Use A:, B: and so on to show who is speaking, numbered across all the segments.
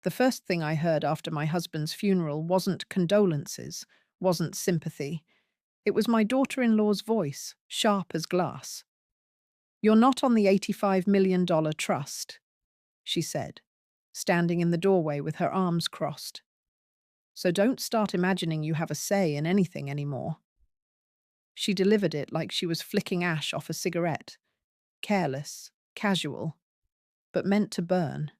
A: The first thing I heard after my husband's funeral wasn't condolences, wasn't sympathy. It was my daughter-in-law's voice, sharp as glass. "You're not on the $85 million trust," she said, standing in the doorway with her arms crossed. "So don't start imagining you have a say in anything anymore." She delivered it like she was flicking ash off a cigarette, careless, casual, but meant to burn.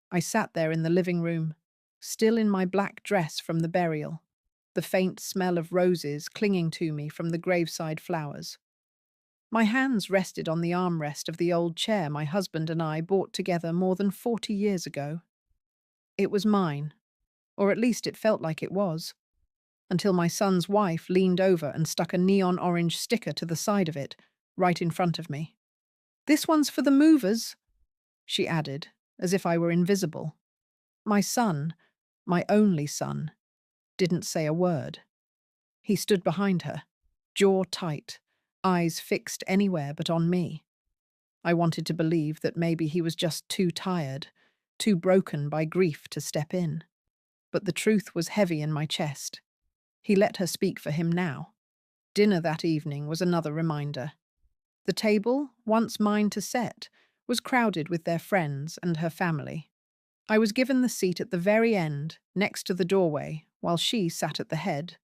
A: I sat there in the living room, still in my black dress from the burial, the faint smell of roses clinging to me from the graveside flowers. My hands rested on the armrest of the old chair my husband and I bought together more than 40 years ago. It was mine, or at least it felt like it was, until my son's wife leaned over and stuck a neon orange sticker to the side of it, right in front of me. "This one's for the movers," she added, as if I were invisible. My son, my only son, didn't say a word. He stood behind her, jaw tight, eyes fixed anywhere but on me. I wanted to believe that maybe he was just too tired, too broken by grief to step in. But the truth was heavy in my chest. He let her speak for him now. Dinner that evening was another reminder. The table, once mine to set, was crowded with their friends and her family. I was given the seat at the very end, next to the doorway, while she sat at the head.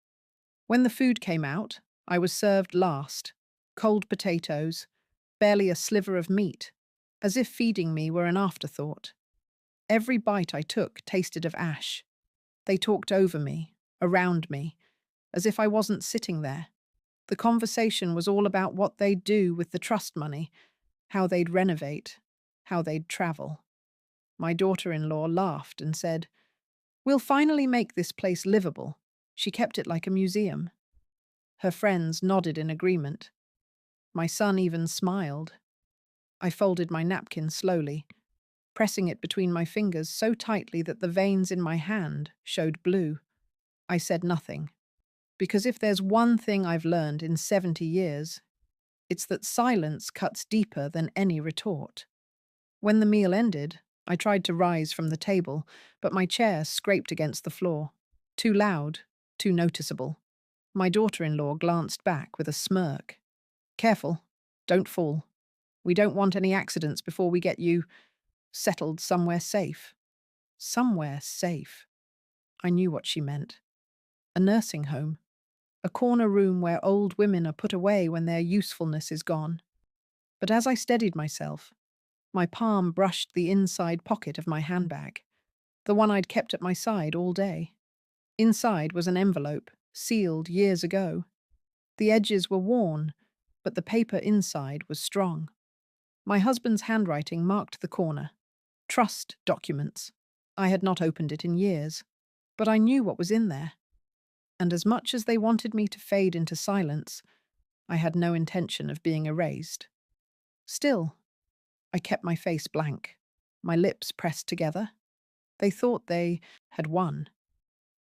A: When the food came out, I was served last. Cold potatoes, barely a sliver of meat, as if feeding me were an afterthought. Every bite I took tasted of ash. They talked over me, around me, as if I wasn't sitting there. The conversation was all about what they'd do with the trust money, how they'd renovate, how they'd travel. My daughter-in-law laughed and said, "We'll finally make this place livable." She kept it like a museum. Her friends nodded in agreement. My son even smiled. I folded my napkin slowly, pressing it between my fingers so tightly that the veins in my hand showed blue. I said nothing, because if there's one thing I've learned in 70 years, it's that silence cuts deeper than any retort. When the meal ended, I tried to rise from the table, but my chair scraped against the floor. Too loud, too noticeable. My daughter-in-law glanced back with a smirk. "Careful, don't fall. We don't want any accidents before we get you settled somewhere safe." Somewhere safe. I knew what she meant. A nursing home. A corner room where old women are put away when their usefulness is gone. But as I steadied myself, my palm brushed the inside pocket of my handbag, the one I'd kept at my side all day. Inside was an envelope, sealed years ago. The edges were worn, but the paper inside was strong. My husband's handwriting marked the corner. Trust documents. I had not opened it in years, but I knew what was in there. And as much as they wanted me to fade into silence, I had no intention of being erased. Still, I kept my face blank, my lips pressed together. They thought they had won.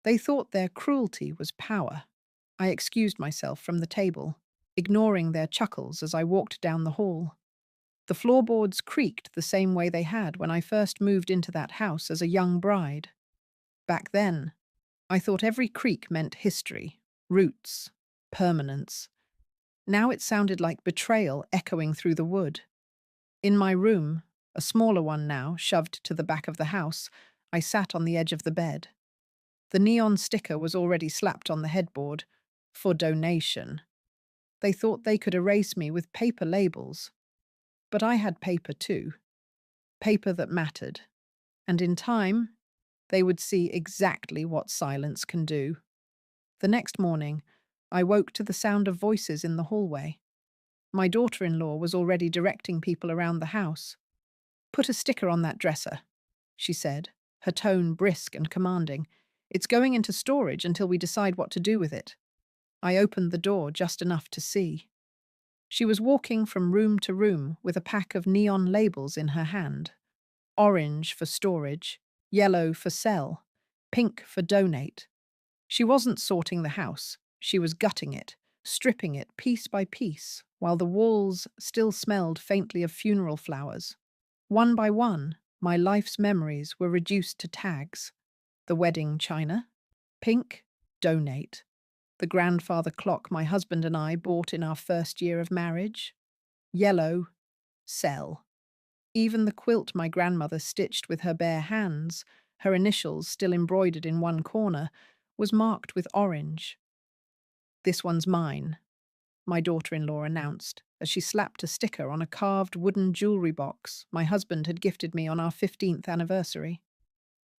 A: They thought their cruelty was power. I excused myself from the table, ignoring their chuckles as I walked down the hall. The floorboards creaked the same way they had when I first moved into that house as a young bride. Back then, I thought every creak meant history, roots, permanence. Now it sounded like betrayal echoing through the wood. In my room, a smaller one now, shoved to the back of the house, I sat on the edge of the bed. The neon sticker was already slapped on the headboard, for donation. They thought they could erase me with paper labels. But I had paper too. Paper that mattered. And in time, they would see exactly what silence can do. The next morning, I woke to the sound of voices in the hallway. My daughter-in-law was already directing people around the house. "Put a sticker on that dresser," she said, her tone brisk and commanding. "It's going into storage until we decide what to do with it." I opened the door just enough to see. She was walking from room to room with a pack of neon labels in her hand. Orange for storage, yellow for sell, pink for donate. She wasn't sorting the house, she was gutting it, stripping it piece by piece, while the walls still smelled faintly of funeral flowers. One by one, My life's memories were reduced to tags. The wedding china? Pink? Donate. The grandfather clock my husband and I bought in our first year of marriage? Yellow? Sell. Even the quilt my grandmother stitched with her bare hands, her initials still embroidered in one corner, was marked with orange. This one's mine, my daughter-in-law announced, as she slapped a sticker on a carved wooden jewelry box my husband had gifted me on our 15th anniversary.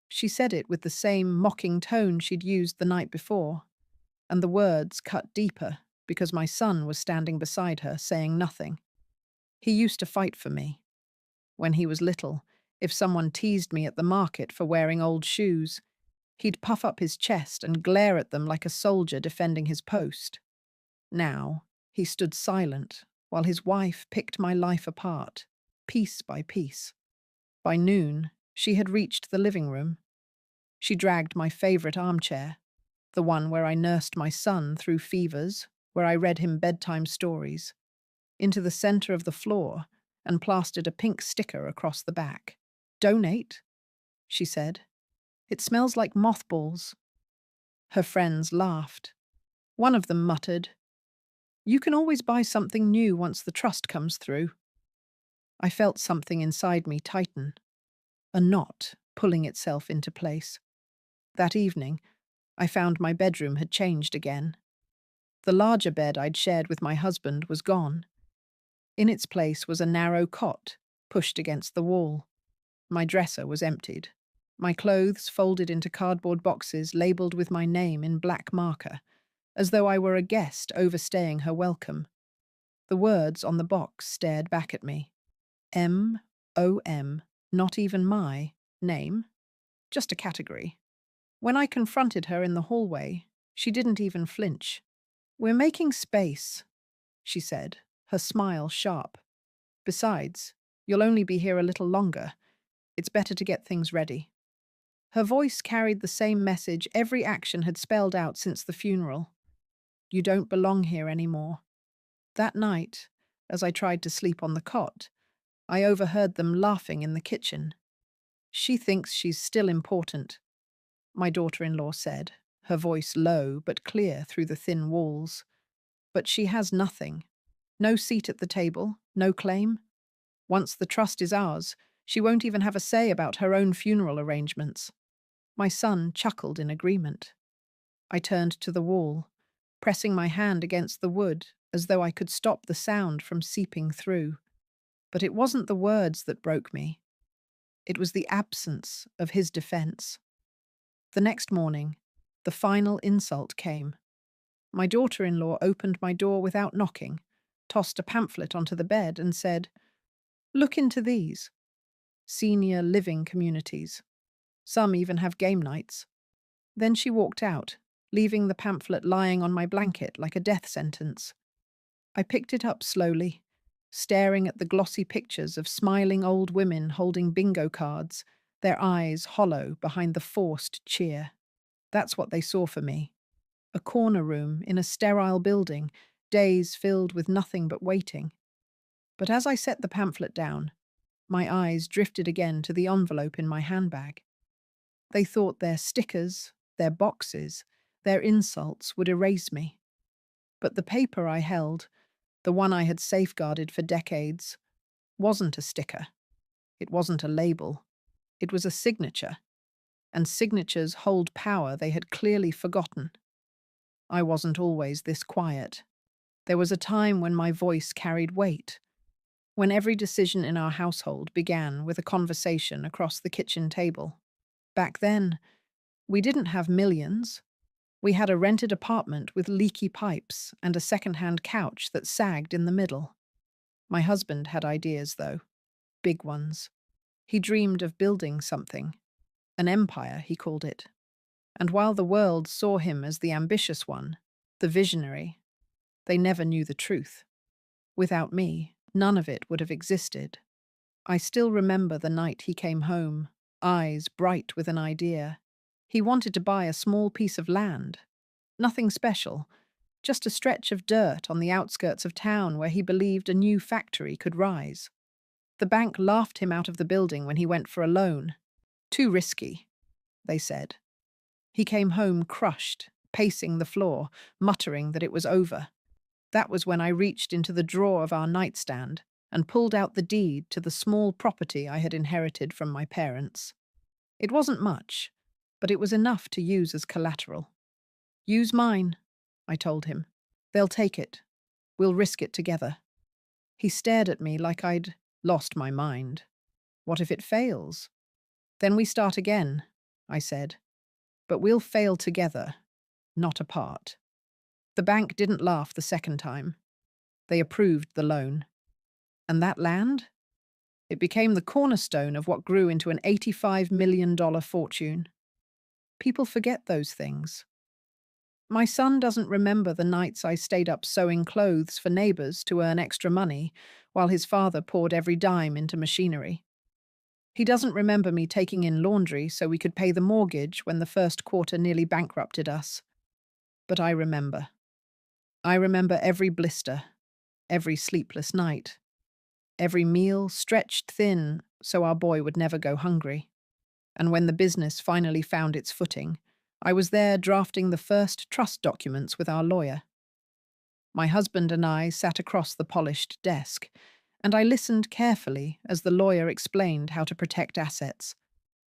A: She said it with the same mocking tone she'd used the night before, and the words cut deeper because my son was standing beside her, saying nothing. He used to fight for me. When he was little, if someone teased me at the market for wearing old shoes, he'd puff up his chest and glare at them like a soldier defending his post. Now, he stood silent while his wife picked my life apart, piece by piece. By noon, she had reached the living room. She dragged my favorite armchair, the one where I nursed my son through fevers, where I read him bedtime stories, into the center of the floor and plastered a pink sticker across the back. "Donate," she said. "It smells like mothballs." Her friends laughed. One of them muttered, "You can always buy something new once the trust comes through." I felt something inside me tighten, a knot pulling itself into place. That evening, I found my bedroom had changed again. The larger bed I'd shared with my husband was gone. In its place was a narrow cot, pushed against the wall. My dresser was emptied. My clothes folded into cardboard boxes labelled with my name in black marker, as though I were a guest overstaying her welcome. The words on the box stared back at me. M-O-M, not even my name, just a category. When I confronted her in the hallway, she didn't even flinch. "We're making space," she said, her smile sharp. "Besides, you'll only be here a little longer. It's better to get things ready." Her voice carried the same message every action had spelled out since the funeral. "You don't belong here anymore." That night, as I tried to sleep on the cot, I overheard them laughing in the kitchen. "She thinks she's still important," my daughter-in-law said, her voice low but clear through the thin walls. "But she has nothing. No seat at the table, no claim. Once the trust is ours, she won't even have a say about her own funeral arrangements." My son chuckled in agreement. I turned to the wall, pressing my hand against the wood as though I could stop the sound from seeping through. But it wasn't the words that broke me. It was the absence of his defense. The next morning, the final insult came. My daughter-in-law opened my door without knocking, tossed a pamphlet onto the bed and said, "Look into these. Senior living communities. Some even have game nights." Then she walked out, leaving the pamphlet lying on my blanket like a death sentence. I picked it up slowly, staring at the glossy pictures of smiling old women holding bingo cards, their eyes hollow behind the forced cheer. That's what they saw for me. A corner room in a sterile building, days filled with nothing but waiting. But as I set the pamphlet down, my eyes drifted again to the envelope in my handbag. They thought their stickers, their boxes, their insults would erase me. But the paper I held, the one I had safeguarded for decades, wasn't a sticker. It wasn't a label. It was a signature. And signatures hold power they had clearly forgotten. I wasn't always this quiet. There was a time when my voice carried weight, when every decision in our household began with a conversation across the kitchen table. Back then, we didn't have millions. We had a rented apartment with leaky pipes and a second-hand couch that sagged in the middle. My husband had ideas, though. Big ones. He dreamed of building something. An empire, he called it. And while the world saw him as the ambitious one, the visionary, they never knew the truth. Without me, none of it would have existed. I still remember the night he came home, eyes bright with an idea. He wanted to buy a small piece of land. Nothing special, just a stretch of dirt on the outskirts of town where he believed a new factory could rise. The bank laughed him out of the building when he went for a loan. Too risky, they said. He came home crushed, pacing the floor, muttering that it was over. That was when I reached into the drawer of our nightstand and pulled out the deed to the small property I had inherited from my parents. It wasn't much, but it was enough to use as collateral. "Use mine," I told him. "They'll take it. We'll risk it together." He stared at me like I'd lost my mind. "What if it fails?" "Then we start again," I said. "But we'll fail together, not apart." The bank didn't laugh the second time. They approved the loan. And that land? It became the cornerstone of what grew into an $85 million fortune. People forget those things. My son doesn't remember the nights I stayed up sewing clothes for neighbors to earn extra money while his father poured every dime into machinery. He doesn't remember me taking in laundry so we could pay the mortgage when the first quarter nearly bankrupted us. But I remember. I remember every blister, every sleepless night, every meal stretched thin so our boy would never go hungry. And when the business finally found its footing, I was there drafting the first trust documents with our lawyer. My husband and I sat across the polished desk, and I listened carefully as the lawyer explained how to protect assets,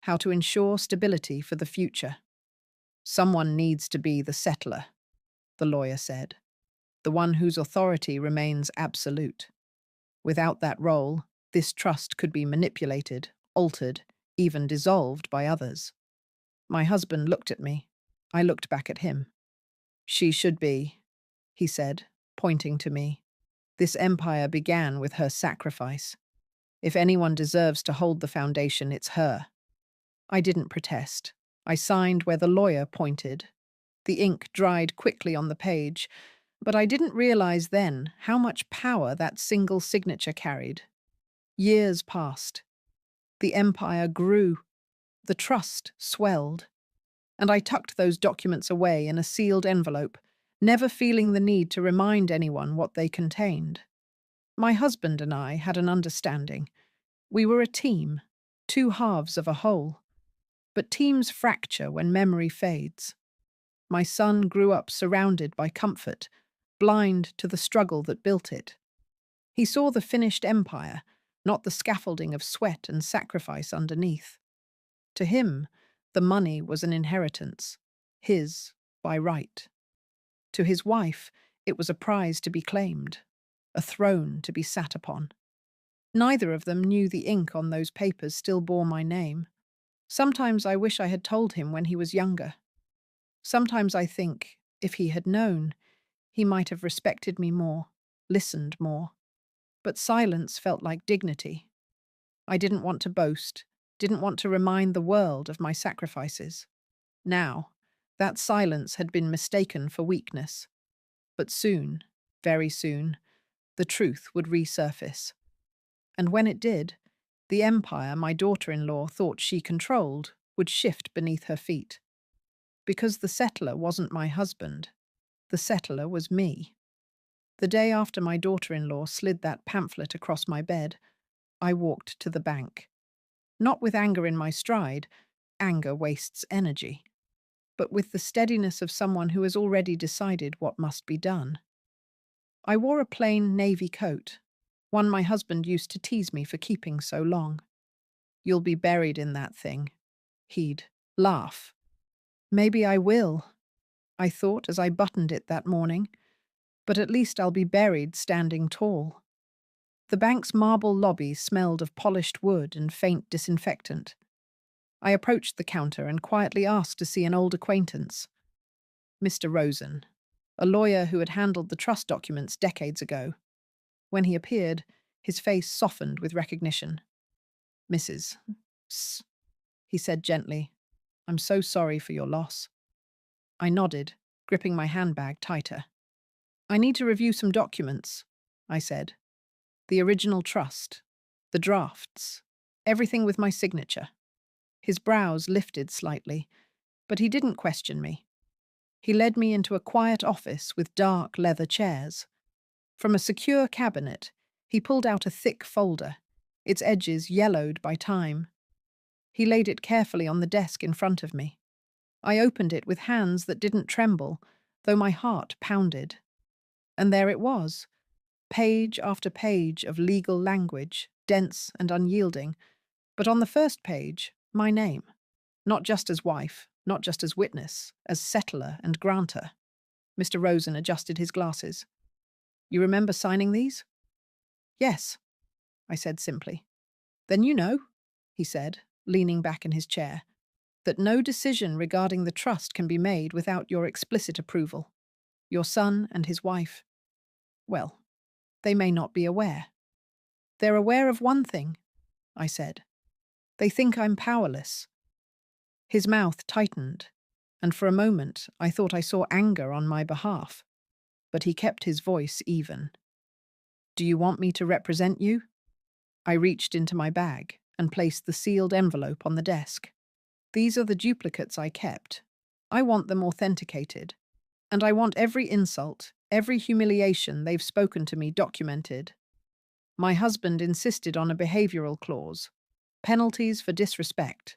A: how to ensure stability for the future. "Someone needs to be the settler," the lawyer said, "the one whose authority remains absolute. Without that role, this trust could be manipulated, altered, even dissolved by others." My husband looked at me. I looked back at him. "She should be," he said, pointing to me. "This empire began with her sacrifice. If anyone deserves to hold the foundation, it's her." I didn't protest. I signed where the lawyer pointed. The ink dried quickly on the page, but I didn't realize then how much power that single signature carried. Years passed. The empire grew. The trust swelled. And I tucked those documents away in a sealed envelope, never feeling the need to remind anyone what they contained. My husband and I had an understanding. We were a team, two halves of a whole. But teams fracture when memory fades. My son grew up surrounded by comfort, blind to the struggle that built it. He saw the finished empire, not the scaffolding of sweat and sacrifice underneath. To him, the money was an inheritance, his by right. To his wife, it was a prize to be claimed, a throne to be sat upon. Neither of them knew the ink on those papers still bore my name. Sometimes I wish I had told him when he was younger. Sometimes I think, if he had known, he might have respected me more, listened more. But silence felt like dignity. I didn't want to boast, didn't want to remind the world of my sacrifices. Now, that silence had been mistaken for weakness. But soon, very soon, the truth would resurface. And when it did, the empire my daughter-in-law thought she controlled would shift beneath her feet. Because the settler wasn't my husband, the settler was me. The day after my daughter-in-law slid that pamphlet across my bed, I walked to the bank. Not with anger in my stride, anger wastes energy, but with the steadiness of someone who has already decided what must be done. I wore a plain navy coat, one my husband used to tease me for keeping so long. "You'll be buried in that thing," he'd laugh. "Maybe I will," I thought as I buttoned it that morning, "but at least I'll be buried standing tall." The bank's marble lobby smelled of polished wood and faint disinfectant. I approached the counter and quietly asked to see an old acquaintance. Mr. Rosen, a lawyer who had handled the trust documents decades ago. When he appeared, his face softened with recognition. "Mrs. S," he said gently. "I'm so sorry for your loss." I nodded, gripping my handbag tighter. "I need to review some documents," I said. "The original trust, the drafts, everything with my signature." His brows lifted slightly, but he didn't question me. He led me into a quiet office with dark leather chairs. From a secure cabinet, he pulled out a thick folder. its edges yellowed by time. He laid it carefully on the desk in front of me. I opened it with hands that didn't tremble, though my heart pounded. And there it was, page after page of legal language, dense and unyielding, but on the first page, my name. Not just as wife, not just as witness, as settler and grantor. Mr. Rosen adjusted his glasses. You remember signing these? Yes, I said simply. Then you know, he said, leaning back in his chair, that no decision regarding the trust can be made without your explicit approval. Your son and his wife, well, they may not be aware. They're aware of one thing, I said. They think I'm powerless. His mouth tightened, and for a moment I thought I saw anger on my behalf, but he kept his voice even. Do you want me to represent you? I reached into my bag and placed the sealed envelope on the desk. These are the duplicates I kept. I want them authenticated, and I want every insult, every humiliation they've spoken to me documented. My husband insisted on a behavioral clause, penalties for disrespect.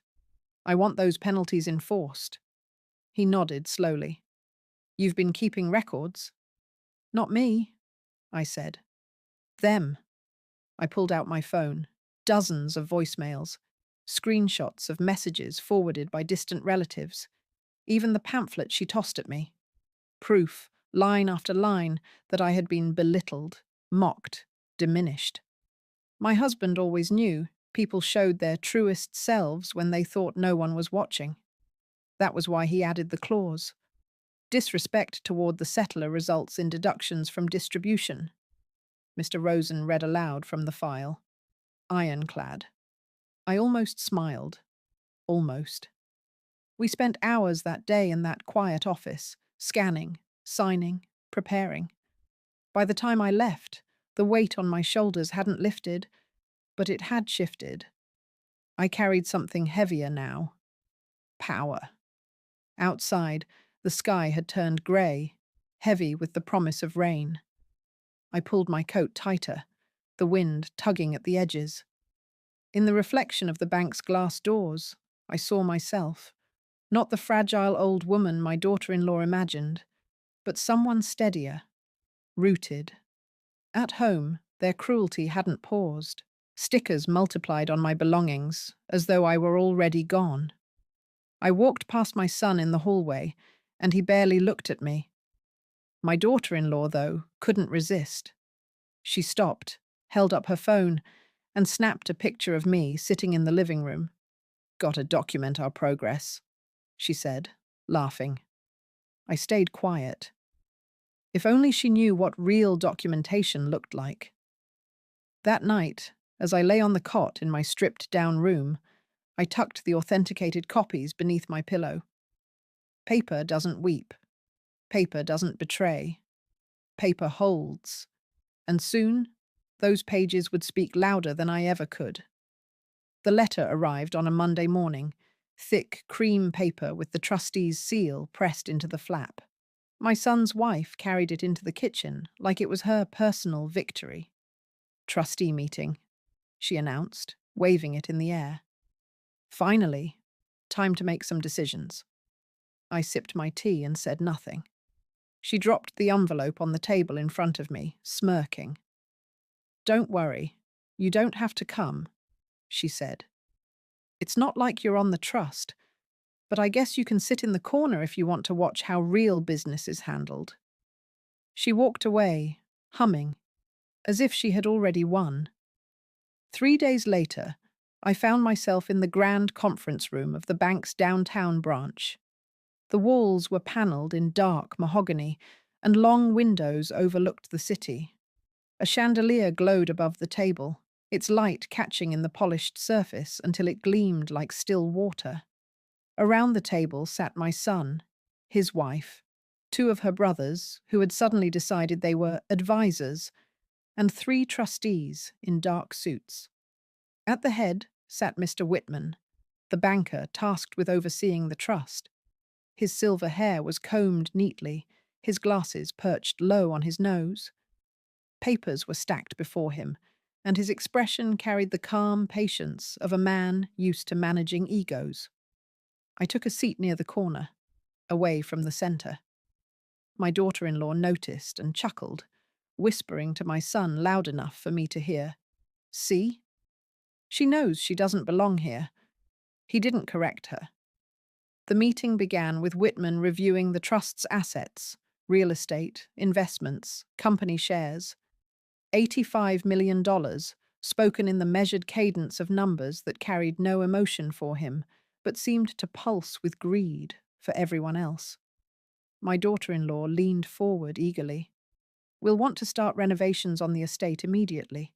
A: I want those penalties enforced. He nodded slowly. You've been keeping records? Not me, I said. Them. I pulled out my phone. Dozens of voicemails, screenshots of messages forwarded by distant relatives, even the pamphlet she tossed at me. Proof, line after line, that I had been belittled, mocked, diminished. My husband always knew people showed their truest selves when they thought no one was watching. That was why he added the clause. Disrespect toward the settler results in deductions from distribution. Mr. Rosen read aloud from the file. Ironclad. I almost smiled. Almost. We spent hours that day in that quiet office, scanning, signing, preparing. By the time I left, the weight on my shoulders hadn't lifted, but it had shifted. I carried something heavier now. Power. Outside, the sky had turned grey, heavy with the promise of rain. I pulled my coat tighter, the wind tugging at the edges. In the reflection of the bank's glass doors, I saw myself, not the fragile old woman my daughter-in-law imagined, but someone steadier, rooted. At home, their cruelty hadn't paused. Stickers multiplied on my belongings, as though I were already gone. I walked past my son in the hallway, and he barely looked at me. My daughter-in-law, though, couldn't resist. She stopped, held up her phone, and snapped a picture of me sitting in the living room. Gotta document our progress, she said, laughing. I stayed quiet. If only she knew what real documentation looked like. That night, as I lay on the cot in my stripped-down room, I tucked the authenticated copies beneath my pillow. Paper doesn't weep. Paper doesn't betray. Paper holds. And soon, those pages would speak louder than I ever could. The letter arrived on a Monday morning, thick cream paper with the trustee's seal pressed into the flap. My son's wife carried it into the kitchen like it was her personal victory. Trustee meeting, she announced, waving it in the air. Finally, time to make some decisions. I sipped my tea and said nothing. She dropped the envelope on the table in front of me, smirking. Don't worry, you don't have to come, she said. It's not like you're on the trust, but I guess you can sit in the corner if you want to watch how real business is handled. She walked away, humming, as if she had already won. 3 days later, I found myself in the grand conference room of the bank's downtown branch. The walls were panelled in dark mahogany, and long windows overlooked the city. A chandelier glowed above the table, its light catching in the polished surface until it gleamed like still water. Around the table sat my son, his wife, 2 of her brothers, who had suddenly decided they were advisors, and 3 trustees in dark suits. At the head sat Mr. Whitman, the banker tasked with overseeing the trust. His silver hair was combed neatly, his glasses perched low on his nose. Papers were stacked before him, and his expression carried the calm patience of a man used to managing egos. I took a seat near the corner, away from the center. My daughter-in-law noticed and chuckled, whispering to my son loud enough for me to hear. See? She knows she doesn't belong here. He didn't correct her. The meeting began with Whitman reviewing the trust's assets, real estate, investments, company shares. $85 million, spoken in the measured cadence of numbers that carried no emotion for him, but seemed to pulse with greed for everyone else. My daughter-in-law leaned forward eagerly. We'll want to start renovations on the estate immediately.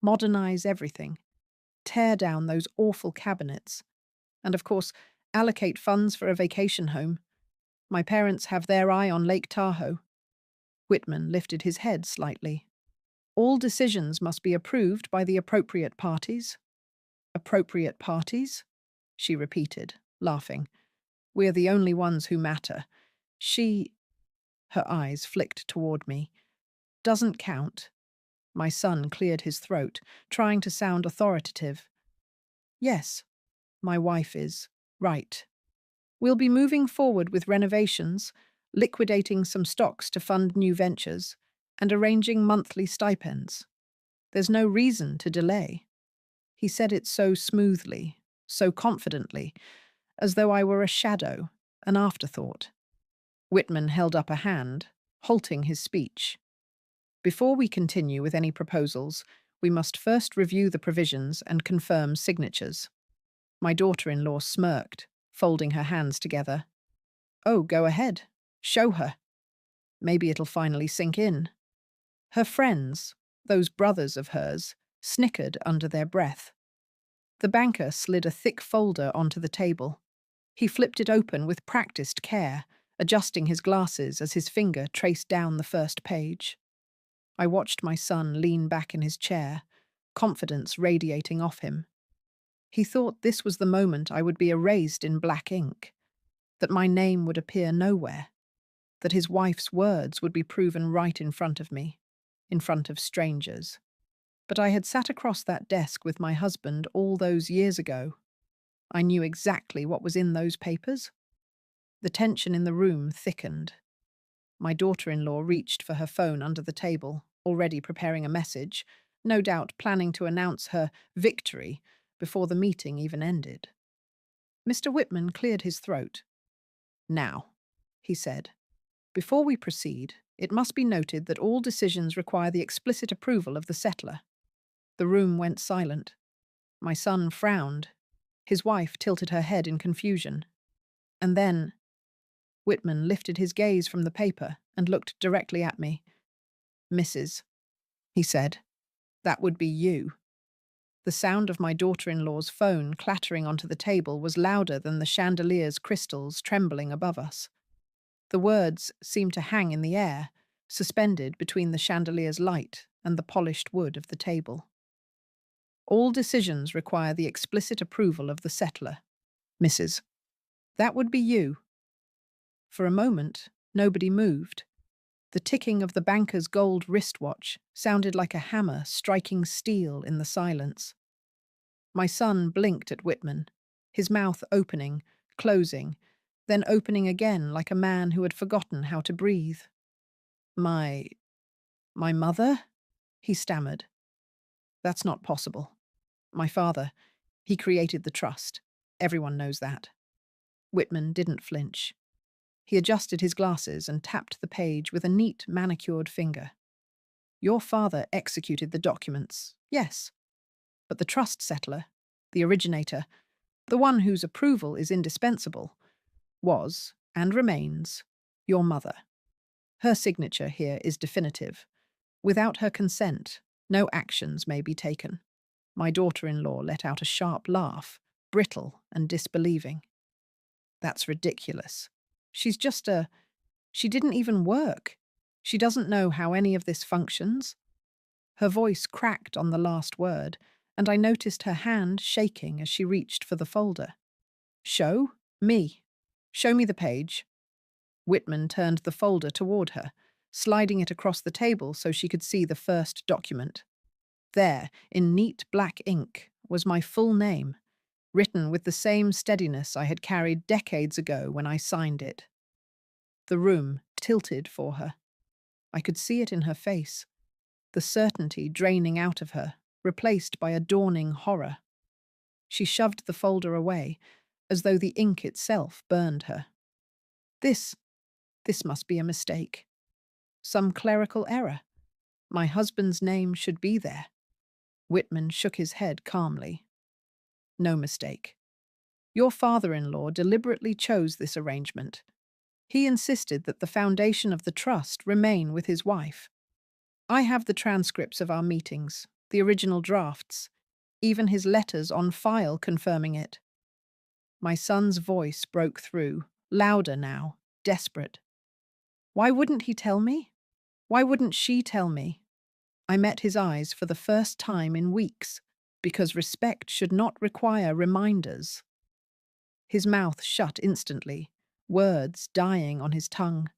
A: Modernize everything. Tear down those awful cabinets. And of course, allocate funds for a vacation home. My parents have their eye on Lake Tahoe. Whitman lifted his head slightly. All decisions must be approved by the appropriate parties. Appropriate parties? She repeated, laughing. We're the only ones who matter. Her eyes flicked toward me. Doesn't count. My son cleared his throat, trying to sound authoritative. Yes, my wife is right. We'll be moving forward with renovations, liquidating some stocks to fund new ventures, and arranging monthly stipends. There's no reason to delay. He said it so smoothly, so confidently, as though I were a shadow, an afterthought. Whitman held up a hand, halting his speech. Before we continue with any proposals, we must first review the provisions and confirm signatures. My daughter-in-law smirked, folding her hands together. Oh, go ahead. Show her. Maybe it'll finally sink in. Her friends, those brothers of hers, snickered under their breath. The banker slid a thick folder onto the table. He flipped it open with practiced care, adjusting his glasses as his finger traced down the first page. I watched my son lean back in his chair, confidence radiating off him. He thought this was the moment I would be erased in black ink, that my name would appear nowhere, that his wife's words would be proven right in front of me, in front of strangers. But I had sat across that desk with my husband all those years ago. I knew exactly what was in those papers. The tension in the room thickened. My daughter-in-law reached for her phone under the table, already preparing a message, no doubt planning to announce her victory before the meeting even ended. Mr. Whitman cleared his throat. Now, he said, before we proceed, it must be noted that all decisions require the explicit approval of the settler. The room went silent. My son frowned. His wife tilted her head in confusion. And then Whitman lifted his gaze from the paper and looked directly at me. Mrs., he said, that would be you. The sound of my daughter-in-law's phone clattering onto the table was louder than the chandelier's crystals trembling above us. The words seemed to hang in the air, suspended between the chandelier's light and the polished wood of the table. All decisions require the explicit approval of the settler. Mrs., that would be you. For a moment, nobody moved. The ticking of the banker's gold wristwatch sounded like a hammer striking steel in the silence. My son blinked at Whitman, his mouth opening, closing, then opening again like a man who had forgotten how to breathe. My mother? He stammered. That's not possible. My father, he created the trust. Everyone knows that. Whitman didn't flinch. He adjusted his glasses and tapped the page with a neat, manicured finger. Your father executed the documents, yes. But the trust settler, the originator, the one whose approval is indispensable, was, and remains, your mother. Her signature here is definitive. Without her consent, no actions may be taken. My daughter-in-law let out a sharp laugh, brittle and disbelieving. That's ridiculous. She didn't even work. She doesn't know how any of this functions. Her voice cracked on the last word, and I noticed her hand shaking as she reached for the folder. Show me. Show me the page. Whitman turned the folder toward her, sliding it across the table so she could see the first document. There, in neat black ink, was my full name, written with the same steadiness I had carried decades ago when I signed it. The room tilted for her. I could see it in her face, the certainty draining out of her, replaced by a dawning horror. She shoved the folder away, as though the ink itself burned her. This must be a mistake. Some clerical error. My husband's name should be there. Whitman shook his head calmly. No mistake. Your father-in-law deliberately chose this arrangement. He insisted that the foundation of the trust remain with his wife. I have the transcripts of our meetings, the original drafts, even his letters on file confirming it. My son's voice broke through, louder now, desperate. Why wouldn't he tell me? Why wouldn't she tell me? I met his eyes for the first time in weeks, because respect should not require reminders. His mouth shut instantly, words dying on his tongue.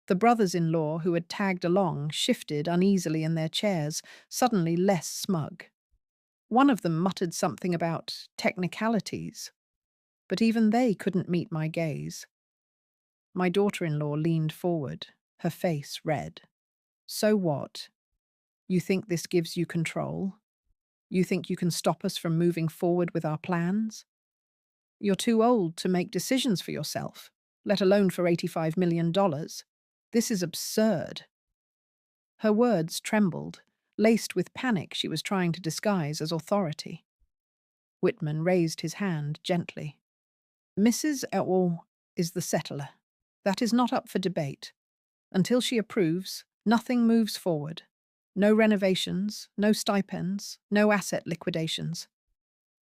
A: The brothers-in-law who had tagged along shifted uneasily in their chairs, suddenly less smug. One of them muttered something about technicalities, but even they couldn't meet my gaze. My daughter-in-law leaned forward, her face red. So what? You think this gives you control? You think you can stop us from moving forward with our plans? You're too old to make decisions for yourself, let alone for $85 million. This is absurd. Her words trembled, laced with panic she was trying to disguise as authority. Whitman raised his hand gently. Mrs. Ewell is the settler. That is not up for debate. Until she approves, nothing moves forward. No renovations, no stipends, no asset liquidations.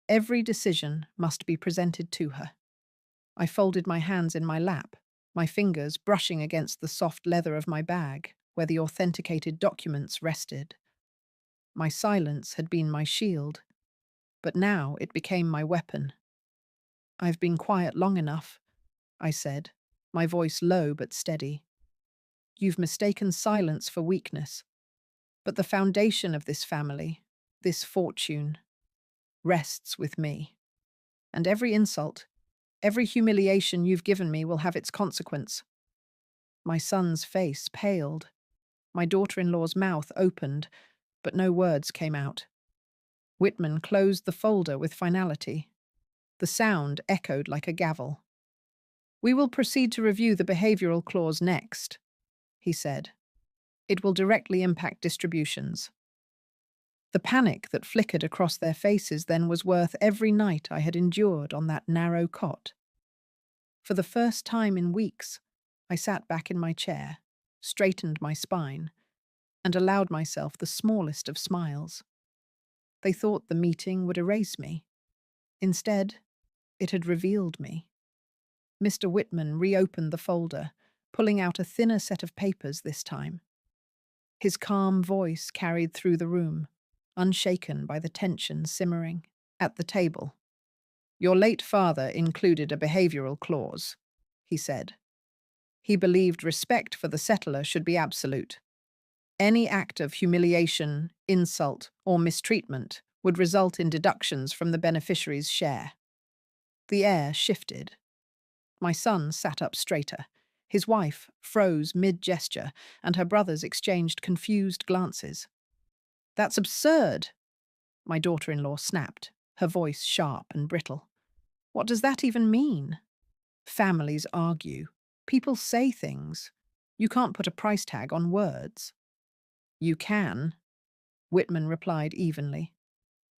A: Every decision must be presented to her. I folded my hands in my lap, my fingers brushing against the soft leather of my bag, where the authenticated documents rested. My silence had been my shield, but now it became my weapon. I've been quiet long enough, I said, my voice low but steady. You've mistaken silence for weakness, but the foundation of this family, this fortune, rests with me. And every insult, every humiliation you've given me will have its consequence. My son's face paled. My daughter-in-law's mouth opened, but no words came out. Whitman closed the folder with finality. The sound echoed like a gavel. We will proceed to review the behavioral clause next, he said. It will directly impact distributions. The panic that flickered across their faces then was worth every night I had endured on that narrow cot. For the first time in weeks, I sat back in my chair, straightened my spine, and allowed myself the smallest of smiles. They thought the meeting would erase me. Instead, it had revealed me. Mr. Whitman reopened the folder, pulling out a thinner set of papers this time. His calm voice carried through the room, unshaken by the tension simmering. At the table, your late father included a behavioral clause, he said. He believed respect for the settler should be absolute. Any act of humiliation, insult, or mistreatment would result in deductions from the beneficiary's share. The air shifted. My son sat up straighter. His wife froze mid-gesture, and her brothers exchanged confused glances. That's absurd, my daughter-in-law snapped, her voice sharp and brittle. What does that even mean? Families argue. People say things. You can't put a price tag on words. You can, Whitman replied evenly.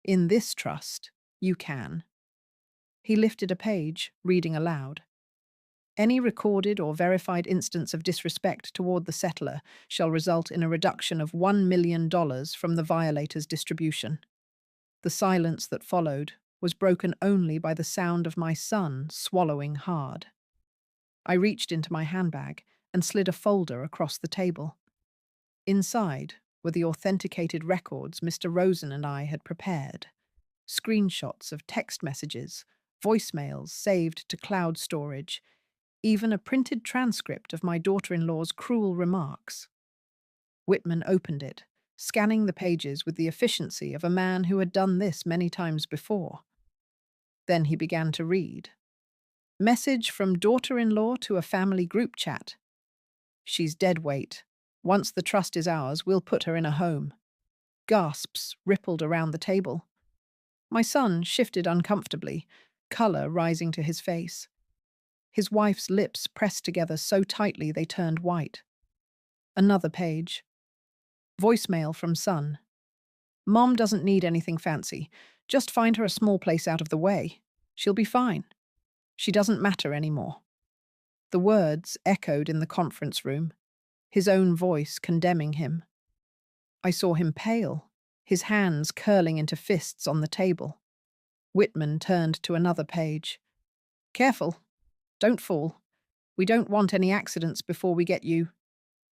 A: In this trust, you can. He lifted a page, reading aloud. Any recorded or verified instance of disrespect toward the settler shall result in a reduction of $1 million from the violator's distribution. The silence that followed was broken only by the sound of my son swallowing hard. I reached into my handbag and slid a folder across the table. Inside were the authenticated records Mr. Rosen and I had prepared. Screenshots of text messages, voicemails saved to cloud storage, even a printed transcript of my daughter-in-law's cruel remarks. Whitman opened it, scanning the pages with the efficiency of a man who had done this many times before. Then he began to read. Message from daughter-in-law to a family group chat. She's dead weight. Once the trust is ours, we'll put her in a home. Gasps rippled around the table. My son shifted uncomfortably, colour rising to his face. His wife's lips pressed together so tightly they turned white. Another page. Voicemail from son. Mom doesn't need anything fancy. Just find her a small place out of the way. She'll be fine. She doesn't matter anymore. The words echoed in the conference room, his own voice condemning him. I saw him pale, his hands curling into fists on the table. Whitman turned to another page. Careful. Don't fall. We don't want any accidents before we get you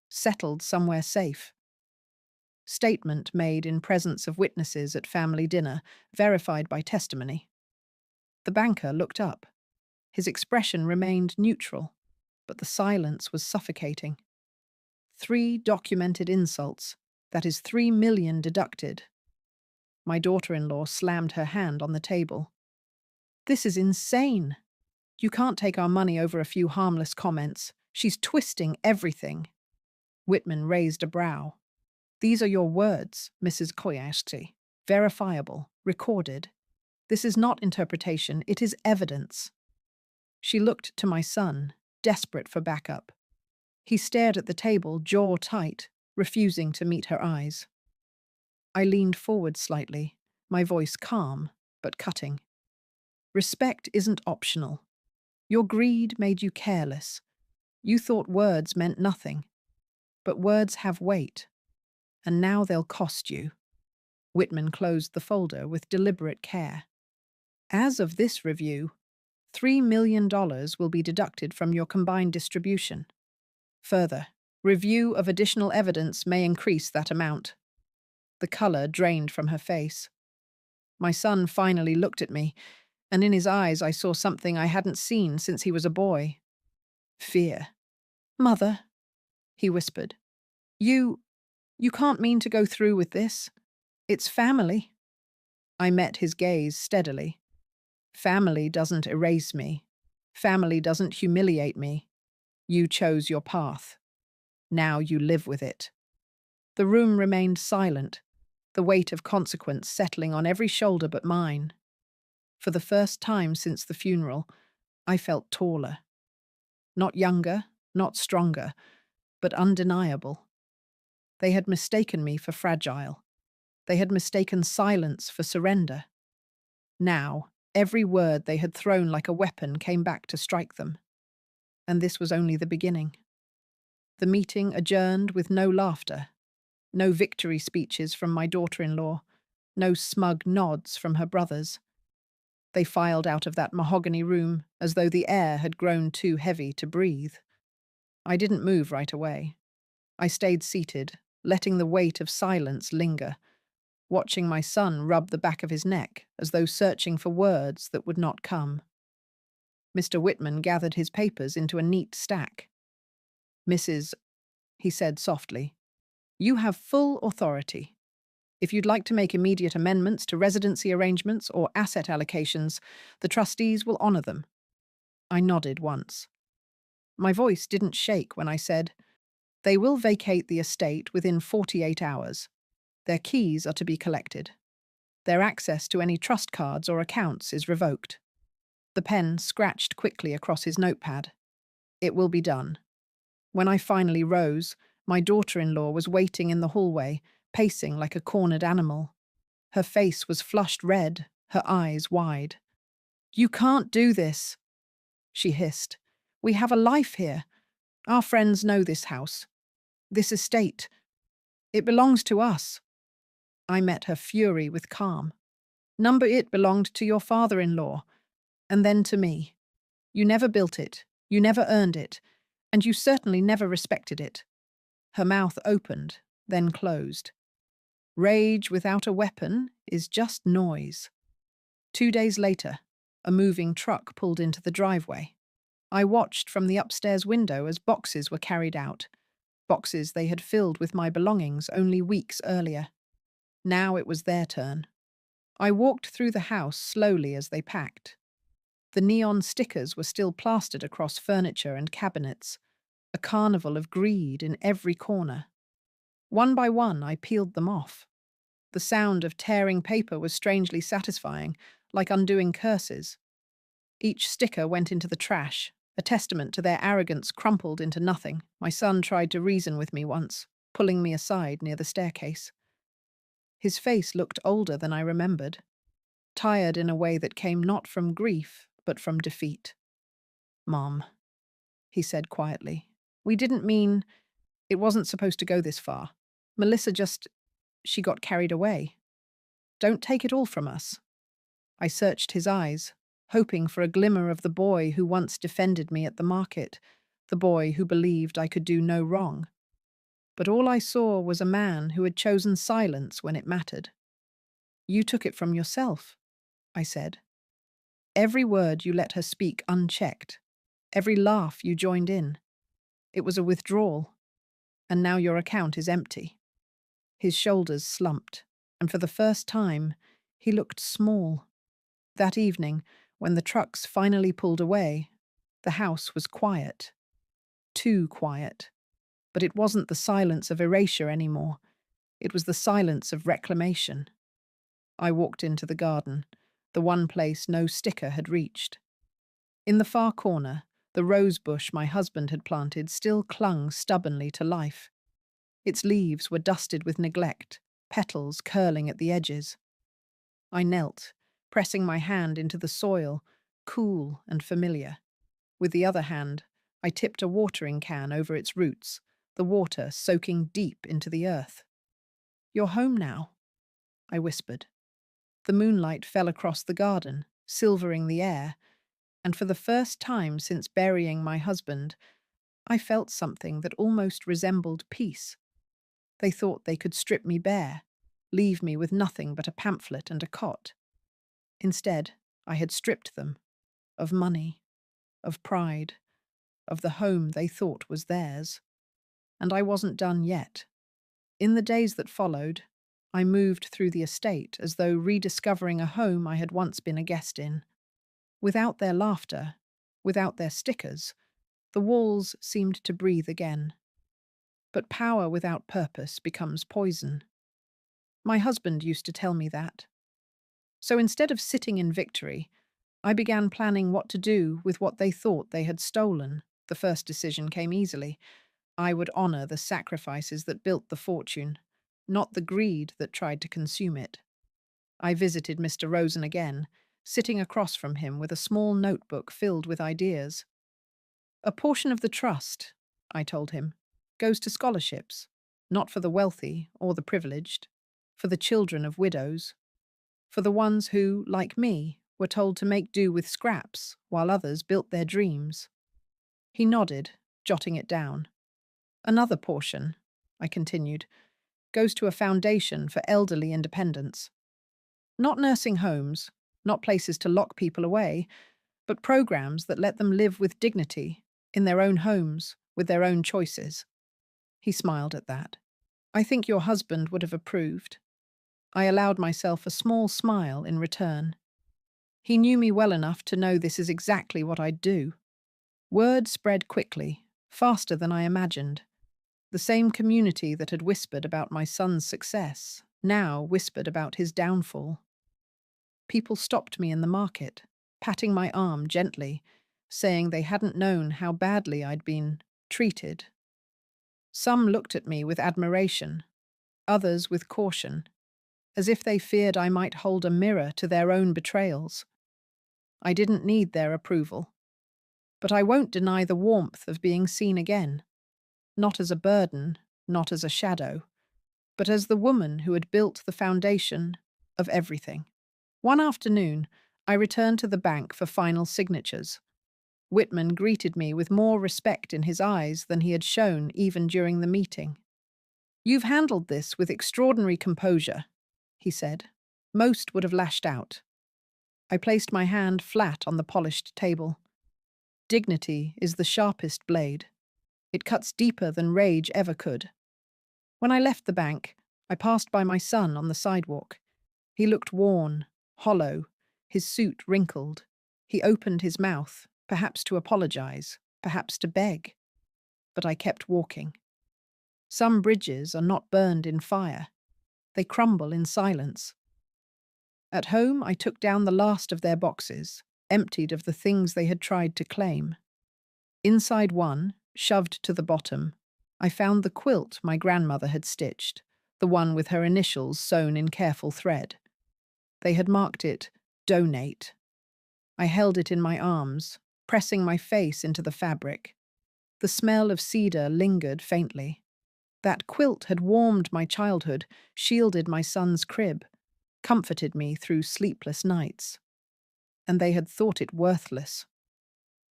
A: settled somewhere safe. Statement made in presence of witnesses at family dinner, verified by testimony. The banker looked up. His expression remained neutral, but the silence was suffocating. 3 documented insults, that is 3 million deducted. My daughter-in-law slammed her hand on the table. This is insane. You can't take our money over a few harmless comments. She's twisting everything. Whitman raised a brow. These are your words, Mrs. quietest. Verifiable, recorded. This is not interpretation, it is evidence. She looked to my son, desperate for backup. He stared at the table, jaw tight, refusing to meet her eyes. I leaned forward slightly, my voice calm, but cutting. Respect isn't optional. Your greed made you careless. You thought words meant nothing. But words have weight, and now they'll cost you. Whitman closed the folder with deliberate care. As of this review, $3 million will be deducted from your combined distribution. Further, review of additional evidence may increase that amount. The colour drained from her face. My son finally looked at me, and in his eyes I saw something I hadn't seen since he was a boy. Fear. Mother, he whispered, you can't mean to go through with this. It's family. I met his gaze steadily. Family doesn't erase me. Family doesn't humiliate me. You chose your path. Now you live with it. The room remained silent, the weight of consequence settling on every shoulder but mine. For the first time since the funeral, I felt taller. Not younger, not stronger, but undeniable. They had mistaken me for fragile. They had mistaken silence for surrender. Now, every word they had thrown like a weapon came back to strike them. And this was only the beginning. The meeting adjourned with no laughter, no victory speeches from my daughter-in-law, no smug nods from her brothers. They filed out of that mahogany room as though the air had grown too heavy to breathe. I didn't move right away. I stayed seated, letting the weight of silence linger, watching my son rub the back of his neck as though searching for words that would not come. Mr. Whitman gathered his papers into a neat stack. Mrs., he said softly, you have full authority. If you'd like to make immediate amendments to residency arrangements or asset allocations, the trustees will honour them. I nodded once. My voice didn't shake when I said, they will vacate the estate within 48 hours. Their keys are to be collected. Their access to any trust cards or accounts is revoked. The pen scratched quickly across his notepad. It will be done. When I finally rose, my daughter-in-law was waiting in the hallway, pacing like a cornered animal. Her face was flushed red, her eyes wide. You can't do this, she hissed. We have a life here. Our friends know this house. This estate. It belongs to us. I met her fury with calm. Number it belonged to your father-in-law, and then to me. You never built it, you never earned it, and you certainly never respected it. Her mouth opened, then closed. Rage without a weapon is just noise. 2 days later, a moving truck pulled into the driveway. I watched from the upstairs window as boxes were carried out. boxes they had filled with my belongings only weeks earlier. Now it was their turn. I walked through the house slowly as they packed. The neon stickers were still plastered across furniture and cabinets, a carnival of greed in every corner. One by one, I peeled them off. The sound of tearing paper was strangely satisfying, like undoing curses. Each sticker went into the trash, a testament to their arrogance crumpled into nothing. My son tried to reason with me once, pulling me aside near the staircase. His face looked older than I remembered, tired in a way that came not from grief, but from defeat. "Mom," he said quietly, "we didn't mean it wasn't supposed to go this far. Melissa she got carried away. Don't take it all from us." I searched his eyes, hoping for a glimmer of the boy who once defended me at the market, the boy who believed I could do no wrong. But all I saw was a man who had chosen silence when it mattered. "You took it from yourself," I said. "Every word you let her speak unchecked. Every laugh you joined in. It was a withdrawal. And now your account is empty." His shoulders slumped, and for the first time, he looked small. That evening, when the trucks finally pulled away, the house was quiet. Too quiet. But it wasn't the silence of erasure anymore. It was the silence of reclamation. I walked into the garden, the one place no sticker had reached. In the far corner, the rose bush my husband had planted still clung stubbornly to life. Its leaves were dusted with neglect, petals curling at the edges. I knelt, pressing my hand into the soil, cool and familiar. With the other hand, I tipped a watering can over its roots, the water soaking deep into the earth. "You're home now," I whispered. The moonlight fell across the garden, silvering the air, and for the first time since burying my husband, I felt something that almost resembled peace. They thought they could strip me bare, leave me with nothing but a pamphlet and a cot. Instead, I had stripped them of money, of pride, of the home they thought was theirs. And I wasn't done yet. In the days that followed, I moved through the estate as though rediscovering a home I had once been a guest in. Without their laughter, without their stickers, the walls seemed to breathe again. But power without purpose becomes poison. My husband used to tell me that. So instead of sitting in victory, I began planning what to do with what they thought they had stolen. The first decision came easily. I would honor the sacrifices that built the fortune, not the greed that tried to consume it. I visited Mr. Rosen again, sitting across from him with a small notebook filled with ideas. "A portion of the trust," I told him, "goes to scholarships, not for the wealthy or the privileged, for the children of widows, for the ones who, like me, were told to make do with scraps while others built their dreams." He nodded, jotting it down. "Another portion," I continued, "goes to a foundation for elderly independence. Not nursing homes, not places to lock people away, but programs that let them live with dignity, in their own homes, with their own choices." He smiled at that. "I think your husband would have approved." I allowed myself a small smile in return. He knew me well enough to know this is exactly what I'd do. Word spread quickly, faster than I imagined. The same community that had whispered about my son's success now whispered about his downfall. People stopped me in the market, patting my arm gently, saying they hadn't known how badly I'd been treated. Some looked at me with admiration, others with caution, as if they feared I might hold a mirror to their own betrayals. I didn't need their approval. But I won't deny the warmth of being seen again. Not as a burden, not as a shadow, but as the woman who had built the foundation of everything. One afternoon, I returned to the bank for final signatures. Whitman greeted me with more respect in his eyes than he had shown even during the meeting. "You've handled this with extraordinary composure," he said. "Most would have lashed out." I placed my hand flat on the polished table. "Dignity is the sharpest blade. It cuts deeper than rage ever could. When I left the bank, I passed by my son on the sidewalk. He looked worn, hollow, his suit wrinkled. He opened his mouth, perhaps to apologize, perhaps to beg. But I kept walking. Some bridges are not burned in fire. They crumble in silence. At home, I took down the last of their boxes, emptied of the things they had tried to claim. Inside one, shoved to the bottom, I found the quilt my grandmother had stitched, the one with her initials sewn in careful thread. They had marked it, "Donate." I held it in my arms, pressing my face into the fabric. The smell of cedar lingered faintly. That quilt had warmed my childhood, shielded my son's crib, comforted me through sleepless nights. And they had thought it worthless.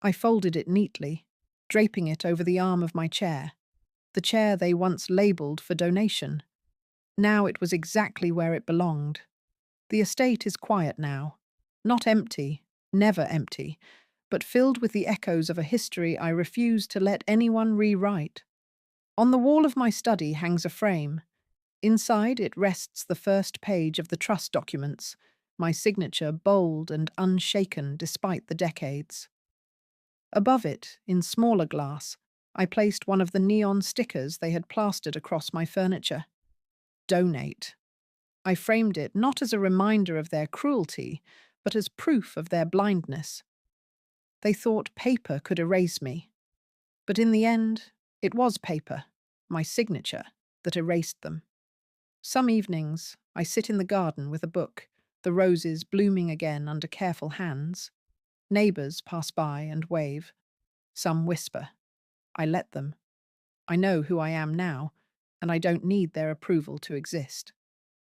A: I folded it neatly, draping it over the arm of my chair, the chair they once labelled for donation. Now it was exactly where it belonged. The estate is quiet now, not empty, never empty, but filled with the echoes of a history I refuse to let anyone rewrite. On the wall of my study hangs a frame. Inside it rests the first page of the trust documents, my signature bold and unshaken despite the decades. Above it, in smaller glass, I placed one of the neon stickers they had plastered across my furniture. Donate. I framed it not as a reminder of their cruelty, but as proof of their blindness. They thought paper could erase me. But in the end, it was paper, my signature, that erased them. Some evenings, I sit in the garden with a book, the roses blooming again under careful hands. Neighbours pass by and wave. Some whisper. I let them. I know who I am now, and I don't need their approval to exist.